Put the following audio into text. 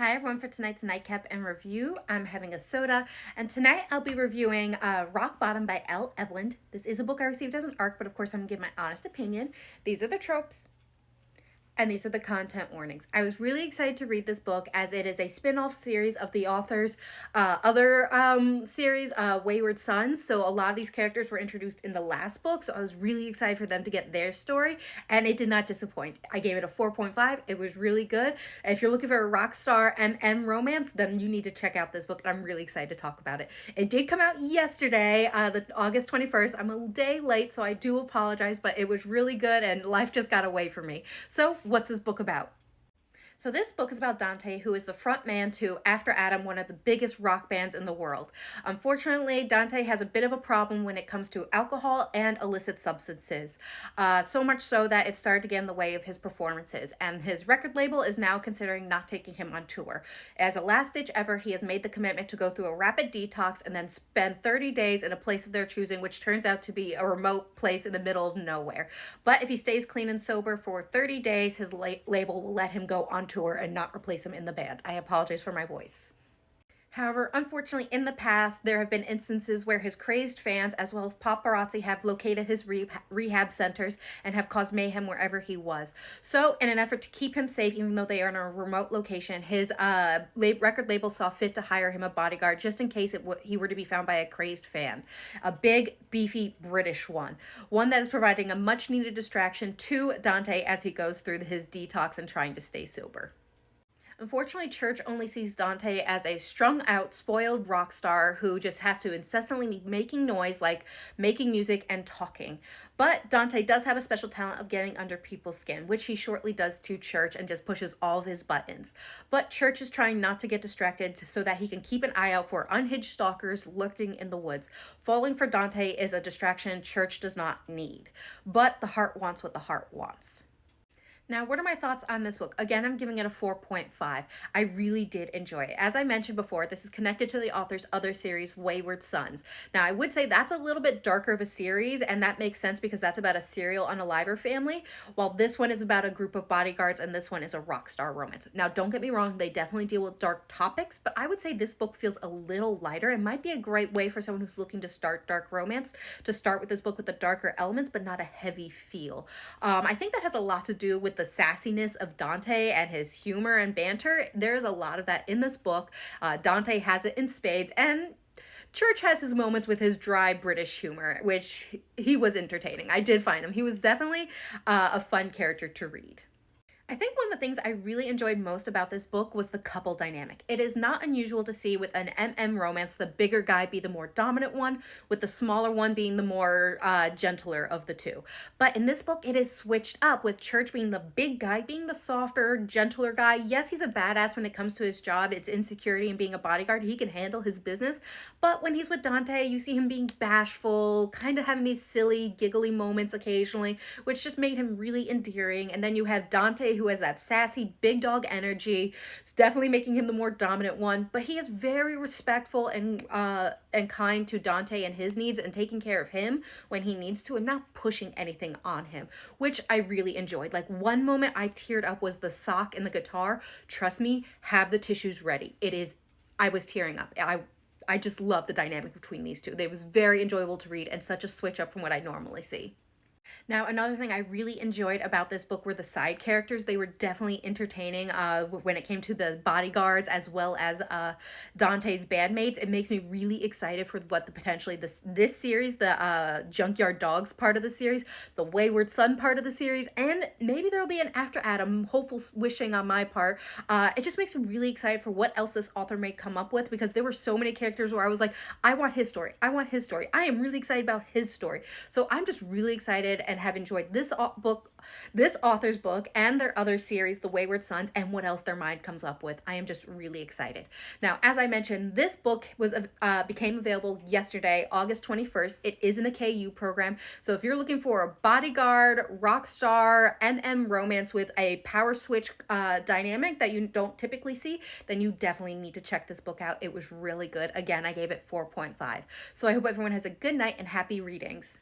Hi everyone, for tonight's Nightcap and review, I'm having a soda, and tonight I'll be reviewing Rock Bottom by Eveland. This is a book I received as an ARC, but of course I'm going to give my honest opinion. These are the tropes. And these are the content warnings. I was really excited to read this book as it is a spin-off series of the author's other series, Wayward Sons. So a lot of these characters were introduced in the last book, so I was really excited for them to get their story, and it did not disappoint. I gave it a 4.5. It was really good. If you're looking for a Rockstar MM romance, then you need to check out this book, and I'm really excited to talk about it. It did come out yesterday, the August 21st. I'm a day late, so I do apologize, but it was really good, and life just got away from me. So what's this book about? So this book is about Dante, who is the front man to After Adam, one of the biggest rock bands in the world. Unfortunately, Dante has a bit of a problem when it comes to alcohol and illicit substances. So much so that it started to get in the way of his performances, and his record label is now considering not taking him on tour. As a last-ditch effort, he has made the commitment to go through a rapid detox and then spend 30 days in a place of their choosing, which turns out to be a remote place in the middle of nowhere. But if he stays clean and sober for 30 days, his label will let him go on tour and not replace him in the band. I apologize for my voice. However, unfortunately, in the past, there have been instances where his crazed fans, as well as paparazzi, have located his rehab centers and have caused mayhem wherever he was. So, in an effort to keep him safe, even though they are in a remote location, his record label saw fit to hire him a bodyguard just in case he were to be found by a crazed fan. A big, beefy British one. One that is providing a much-needed distraction to Dante as he goes through his detox and trying to stay sober. Unfortunately, Church only sees Dante as a strung-out, spoiled rock star who just has to incessantly be making noise, like making music and talking. But Dante does have a special talent of getting under people's skin, which he shortly does to Church and just pushes all of his buttons. But Church is trying not to get distracted so that he can keep an eye out for unhinged stalkers lurking in the woods. Falling for Dante is a distraction Church does not need. But the heart wants what the heart wants. Now, what are my thoughts on this book? Again, I'm giving it a 4.5. I really did enjoy it. As I mentioned before, this is connected to the author's other series, Wayward Sons. Now, I would say that's a little bit darker of a series, and that makes sense because that's about a serial unaliver family, while this one is about a group of bodyguards, and this one is a rock star romance. Now, don't get me wrong, they definitely deal with dark topics, but I would say this book feels a little lighter. It might be a great way for someone who's looking to start dark romance to start with this book with the darker elements, but not a heavy feel. I think that has a lot to do with the sassiness of Dante and his humor and banter. There's a lot of that in this book. Dante has it in spades, and Church has his moments with his dry British humor, which he was entertaining. I did find him. He was definitely a fun character to read. I think one of the things I really enjoyed most about this book was the couple dynamic. It is not unusual to see with an MM romance the bigger guy be the more dominant one, with the smaller one being the more gentler of the two. But in this book, it is switched up, with Church being the big guy, being the softer, gentler guy. Yes, he's a badass when it comes to his job. It's insecurity and being a bodyguard. He can handle his business. But when he's with Dante, you see him being bashful, kind of having these silly, giggly moments occasionally, which just made him really endearing. And then you have Dante, who has that sassy big dog energy. It's definitely making him the more dominant one, but he is very respectful and kind to Dante and his needs, and taking care of him when he needs to, and not pushing anything on him, which I really enjoyed. Like, one moment I teared up was the sock and the guitar. Trust me, have the tissues ready. I was tearing up. I just love the dynamic between these two. It was very enjoyable to read and such a switch up from what I normally see. Now, another thing I really enjoyed about this book were the side characters. They were definitely entertaining when it came to the bodyguards as well as Dante's bandmates. It makes me really excited for what this series, the Junkyard Dogs part of the series, the Wayward Son part of the series, and maybe there'll be an After Adam, hopeful wishing on my part. It just makes me really excited for what else this author may come up with, because there were so many characters where I was like, I want his story. I want his story. I am really excited about his story. So I'm just really excited and have enjoyed this author's book and their other series, The Wayward Sons, and what else their mind comes up with. I am just really excited. Now, as I mentioned, this book became available yesterday, August 21st. It is in the KU program. So if you're looking for a bodyguard, rock star, MM romance with a power switch dynamic that you don't typically see, then you definitely need to check this book out. It was really good. Again, I gave it 4.5. So I hope everyone has a good night and happy readings.